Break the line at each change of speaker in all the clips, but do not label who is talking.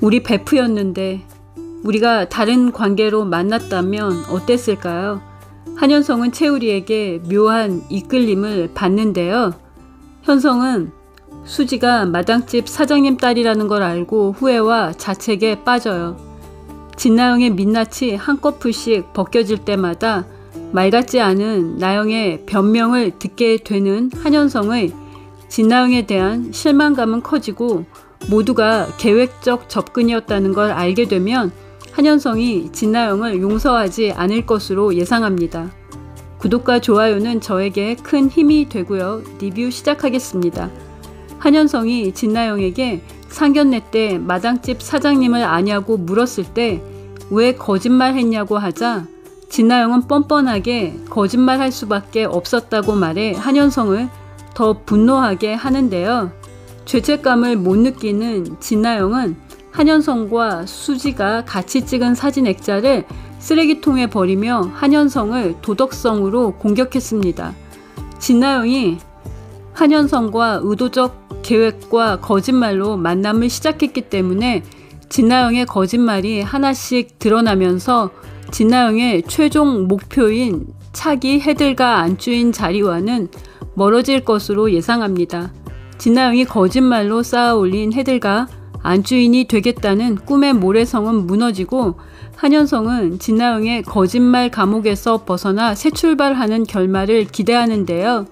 우리 베프였는데 우리가 다른 관계로 만났다면 어땠을까요? 한현성은 채우리에게 묘한 이끌림을 받는데요. 현성은 수지가 마당집 사장님 딸이라는 걸 알고 후회와 자책에 빠져요. 진나영의 민낯이 한꺼풀씩 벗겨질 때마다 말 같지 않은 나영의 변명을 듣게 되는 한현성의 진나영에 대한 실망감은 커지고 모두가 계획적 접근이었다는 걸 알게 되면 한현성이 진나영을 용서하지 않을 것으로 예상합니다. 구독과 좋아요는 저에게 큰 힘이 되고요. 리뷰 시작하겠습니다. 한현성이 진나영에게 상견례 때 마당집 사장님을 아냐고 물었을 때 왜 거짓말했냐고 하자 진나영은 뻔뻔하게 거짓말할 수밖에 없었다고 말해 한현성을 더 분노하게 하는데요. 죄책감을 못 느끼는 진나영은 한현성과 수지가 같이 찍은 사진 액자를 쓰레기통에 버리며 한현성을 도덕성으로 공격했습니다. 진나영이 한현성과 의도적 계획과 거짓말로 만남을 시작했기 때문에 진나영의 거짓말이 하나씩 드러나면서 진나영의 최종 목표인 차기 해들과 안주인 자리와는 멀어질 것으로 예상합니다. 진나영이 거짓말로 쌓아올린 해들과 안주인이 되겠다는 꿈의 모래성은 무너지고 한현성은 진나영의 거짓말 감옥에서 벗어나 새 출발하는 결말을 기대하는데요.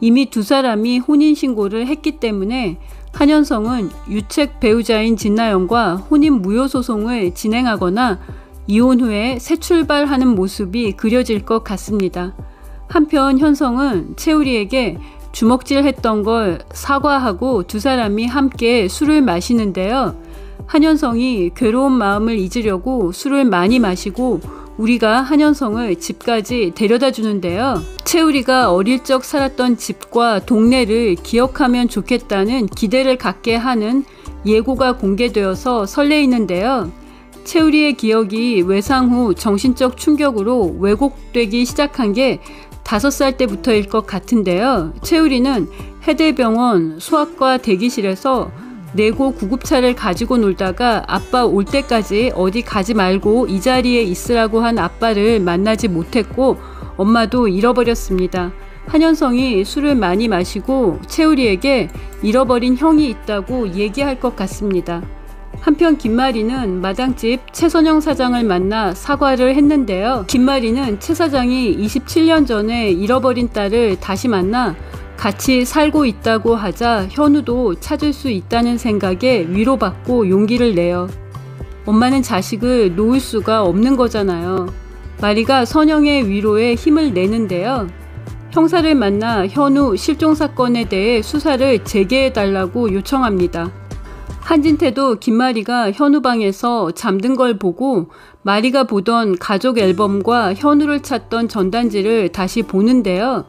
이미 두 사람이 혼인신고를 했기 때문에 한현성은 유책 배우자인 진나영과 혼인 무효소송을 진행하거나 이혼 후에 새 출발하는 모습이 그려질 것 같습니다. 한편 현성은 채우리에게 주먹질했던 걸 사과하고 두 사람이 함께 술을 마시는데요. 한현성이 괴로운 마음을 잊으려고 술을 많이 마시고 우리가 한현성을 집까지 데려다 주는데요. 채우리가 어릴 적 살았던 집과 동네를 기억하면 좋겠다는 기대를 갖게 하는 예고가 공개되어서 설레이는데요. 채우리의 기억이 외상 후 정신적 충격으로 왜곡되기 시작한 게 5살 때부터일 것 같은데요. 채우리는 해대병원 소아과 대기실에서 내고 구급차를 가지고 놀다가 아빠 올 때까지 어디 가지 말고 이 자리에 있으라고 한 아빠를 만나지 못했고 엄마도 잃어버렸습니다. 한현성이 술을 많이 마시고 채우리에게 잃어버린 형이 있다고 얘기할 것 같습니다. 한편 김마리는 마당집 최선영 사장을 만나 사과를 했는데요. 김마리는 최 사장이 27년 전에 잃어버린 딸을 다시 만나 같이 살고 있다고 하자 현우도 찾을 수 있다는 생각에 위로받고 용기를 내요. 엄마는 자식을 놓을 수가 없는 거잖아요. 마리가 선영의 위로에 힘을 내는데요. 형사를 만나 현우 실종 사건에 대해 수사를 재개해달라고 요청합니다. 한진태도 김마리가 현우 방에서 잠든 걸 보고 마리가 보던 가족 앨범과 현우를 찾던 전단지를 다시 보는데요.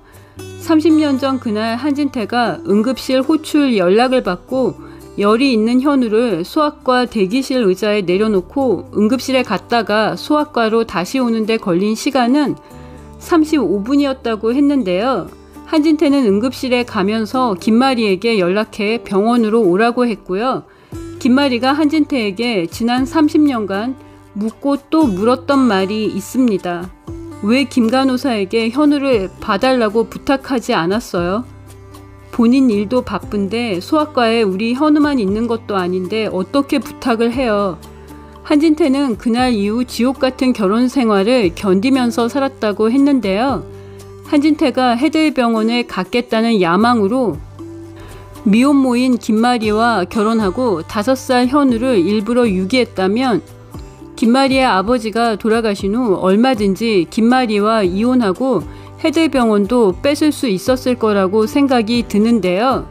30년 전 그날 한진태가 응급실 호출 연락을 받고 열이 있는 현우를 소아과 대기실 의자에 내려놓고 응급실에 갔다가 소아과로 다시 오는데 걸린 시간은 35분이었다고 했는데요. 한진태는 응급실에 가면서 김마리에게 연락해 병원으로 오라고 했고요. 김마리가 한진태에게 지난 30년간 묻고 또 물었던 말이 있습니다. 왜 김간호사에게 현우를 봐달라고 부탁하지 않았어요? 본인 일도 바쁜데 소아과에 우리 현우만 있는 것도 아닌데 어떻게 부탁을 해요? 한진태는 그날 이후 지옥 같은 결혼 생활을 견디면서 살았다고 했는데요. 한진태가 해대병원에 갔겠다는 야망으로 미혼모인 김마리와 결혼하고 5살 현우를 일부러 유기했다면 김마리의 아버지가 돌아가신 후 얼마든지 김마리와 이혼하고 해대병원도 뺏을 수 있었을 거라고 생각이 드는데요.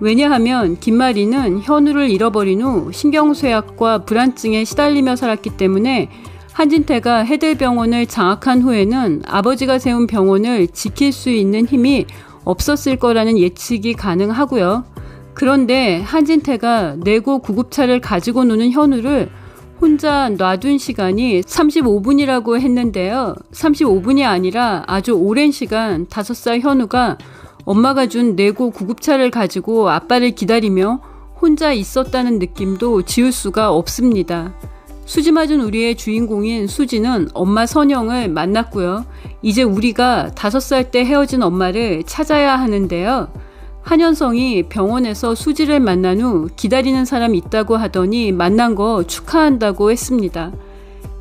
왜냐하면 김마리는 현우를 잃어버린 후 신경쇠약과 불안증에 시달리며 살았기 때문에 한진태가 해대병원을 장악한 후에는 아버지가 세운 병원을 지킬 수 있는 힘이 없었을 거라는 예측이 가능하고요. 그런데 한진태가 내고 구급차를 가지고 노는 현우를 혼자 놔둔 시간이 35분이라고 했는데요. 35분이 아니라 아주 오랜 시간 5살 현우가 엄마가 준 내고 구급차를 가지고 아빠를 기다리며 혼자 있었다는 느낌도 지울 수가 없습니다. 수지 맞은 우리의 주인공인 수지는 엄마 선영을 만났고요. 이제 우리가 5살 때 헤어진 엄마를 찾아야 하는데요. 한현성이 병원에서 수지를 만난 후 기다리는 사람이 있다고 하더니 만난 거 축하한다고 했습니다.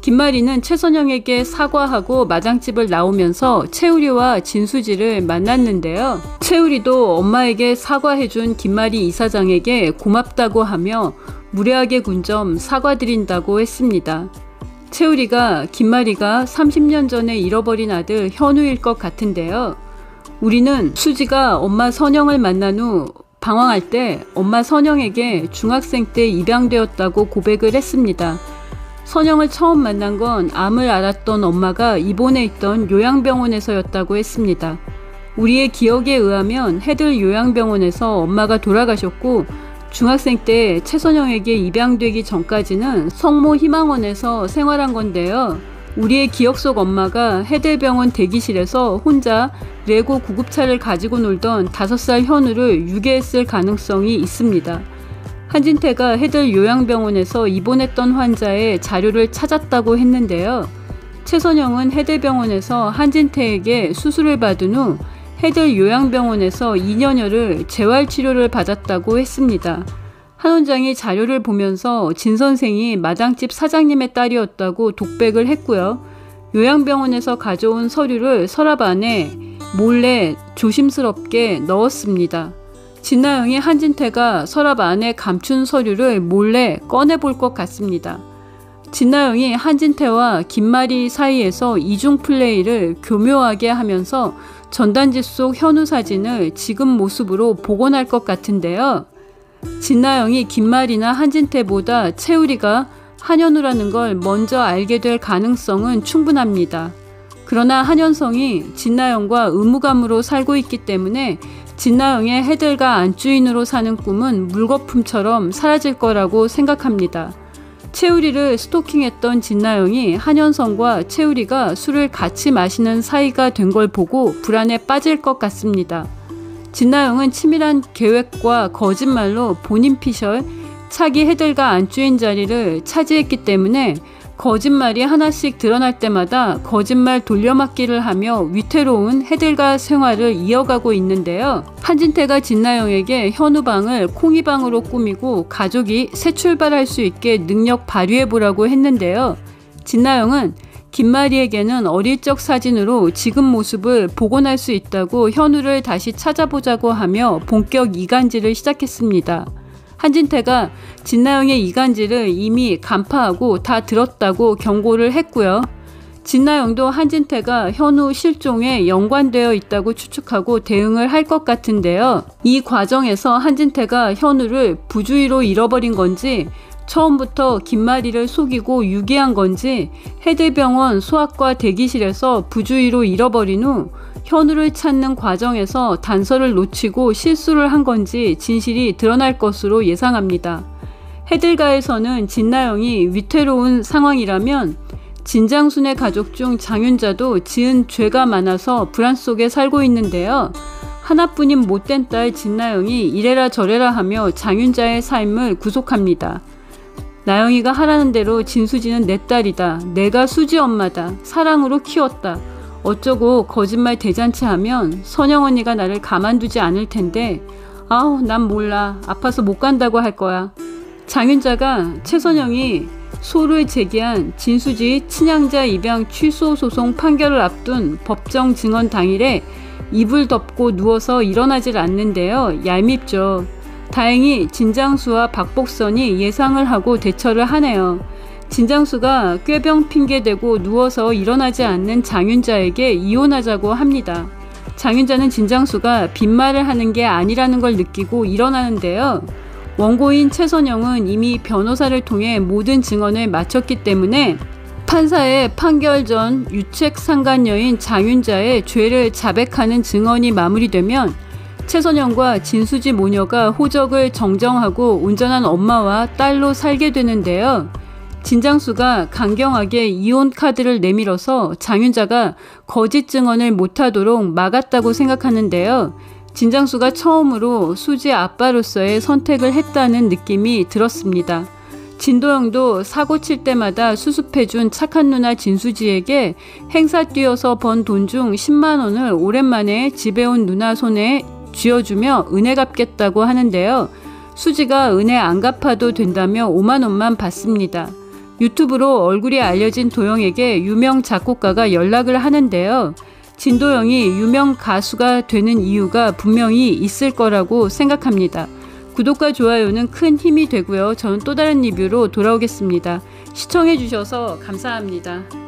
김마리는 최선영에게 사과하고 마장집을 나오면서 채우리와 진수지를 만났는데요. 채우리도 엄마에게 사과해준 김마리 이사장에게 고맙다고 하며 무례하게 군 점 사과드린다고 했습니다. 채우리가 김마리가 30년 전에 잃어버린 아들 현우일 것 같은데요. 우리는 수지가 엄마 선영을 만난 후 방황할 때 엄마 선영에게 중학생 때 입양되었다고 고백을 했습니다. 선영을 처음 만난 건 암을 앓았던 엄마가 입원해 있던 요양병원에서였다고 했습니다. 우리의 기억에 의하면 해들 요양병원에서 엄마가 돌아가셨고 중학생 때 최선영에게 입양되기 전까지는 성모 희망원에서 생활한 건데요. 우리의 기억 속 엄마가 해들병원 대기실에서 혼자 레고 구급차를 가지고 놀던 5살 현우를 유괴했을 가능성이 있습니다. 한진태가 해들 요양병원에서 입원했던 환자의 자료를 찾았다고 했는데요. 최선영은 해들병원에서 한진태에게 수술을 받은 후 해들 요양병원에서 2년여를 재활치료를 받았다고 했습니다. 한 원장이 자료를 보면서 진 선생이 마당집 사장님의 딸이었다고 독백을 했고요. 요양병원에서 가져온 서류를 서랍 안에 몰래 조심스럽게 넣었습니다. 진나영이 한진태가 서랍 안에 감춘 서류를 몰래 꺼내볼 것 같습니다. 진나영이 한진태와 김마리 사이에서 이중 플레이를 교묘하게 하면서 전단지 속 현우 사진을 지금 모습으로 복원할 것 같은데요. 진나영이 김마리나 한진태보다 채우리가 한현우라는 걸 먼저 알게 될 가능성은 충분합니다. 그러나 한현성이 진나영과 의무감으로 살고 있기 때문에 진나영의 해들과 안주인으로 사는 꿈은 물거품처럼 사라질 거라고 생각합니다. 채우리를 스토킹했던 진나영이 한현성과 채우리가 술을 같이 마시는 사이가 된 걸 보고 불안에 빠질 것 같습니다. 진나영은 치밀한 계획과 거짓말로 본인 피셜 차기 해들과 안주인 자리를 차지했기 때문에 거짓말이 하나씩 드러날 때마다 거짓말 돌려막기를 하며 위태로운 해들가 생활을 이어가고 있는데요. 한진태가 진나영에게 현우방을 콩이방으로 꾸미고 가족이 새 출발할 수 있게 능력 발휘해보라고 했는데요. 진나영은 김마리에게는 어릴 적 사진으로 지금 모습을 복원할 수 있다고 현우를 다시 찾아보자고 하며 본격 이간질을 시작했습니다. 한진태가 진나영의 이간질을 이미 간파하고 다 들었다고 경고를 했고요. 진나영도 한진태가 현우 실종에 연관되어 있다고 추측하고 대응을 할 것 같은데요. 이 과정에서 한진태가 현우를 부주의로 잃어버린 건지 처음부터 김마리를 속이고 유기한 건지 해들병원 소아과 대기실에서 부주의로 잃어버린 후 현우를 찾는 과정에서 단서를 놓치고 실수를 한 건지 진실이 드러날 것으로 예상합니다. 해들가에서는 진나영이 위태로운 상황이라면 진장순의 가족 중 장윤자도 지은 죄가 많아서 불안 속에 살고 있는데요. 하나뿐인 못된 딸 진나영이 이래라 저래라 하며 장윤자의 삶을 구속합니다. 나영이가 하라는 대로 진수지는 내 딸이다. 내가 수지 엄마다. 사랑으로 키웠다. 어쩌고 거짓말 대잔치하면 선영 언니가 나를 가만두지 않을 텐데 아우 난 몰라. 아파서 못 간다고 할 거야. 장윤자가 최선영이 소를 제기한 진수지 친양자 입양 취소 소송 판결을 앞둔 법정 증언 당일에 이불 덮고 누워서 일어나질 않는데요. 얄밉죠. 다행히 진장수와 박복선이 예상을 하고 대처를 하네요. 진장수가 꾀병 핑계대고 누워서 일어나지 않는 장윤자에게 이혼하자고 합니다. 장윤자는 진장수가 빈말을 하는 게 아니라는 걸 느끼고 일어나는데요. 원고인 최선영은 이미 변호사를 통해 모든 증언을 마쳤기 때문에 판사의 판결 전 유책 상간녀인 장윤자의 죄를 자백하는 증언이 마무리되면 최선영과 진수지 모녀가 호적을 정정하고 온전한 엄마와 딸로 살게 되는데요. 진장수가 강경하게 이혼 카드를 내밀어서 장윤자가 거짓 증언을 못하도록 막았다고 생각하는데요. 진장수가 처음으로 수지 아빠로서의 선택을 했다는 느낌이 들었습니다. 진도영도 사고 칠 때마다 수습해준 착한 누나 진수지에게 행사 뛰어서 번 돈 중 10만 원을 오랜만에 집에 온 누나 손에 쥐어주며 은혜 갚겠다고 하는데요. 수지가 은혜 안 갚아도 된다며 5만 원만 받습니다. 유튜브로 얼굴이 알려진 도영에게 유명 작곡가가 연락을 하는데요. 진도영이 유명 가수가 되는 이유가 분명히 있을 거라고 생각합니다. 구독과 좋아요는 큰 힘이 되고요. 저는 또 다른 리뷰로 돌아오겠습니다. 시청해주셔서 감사합니다.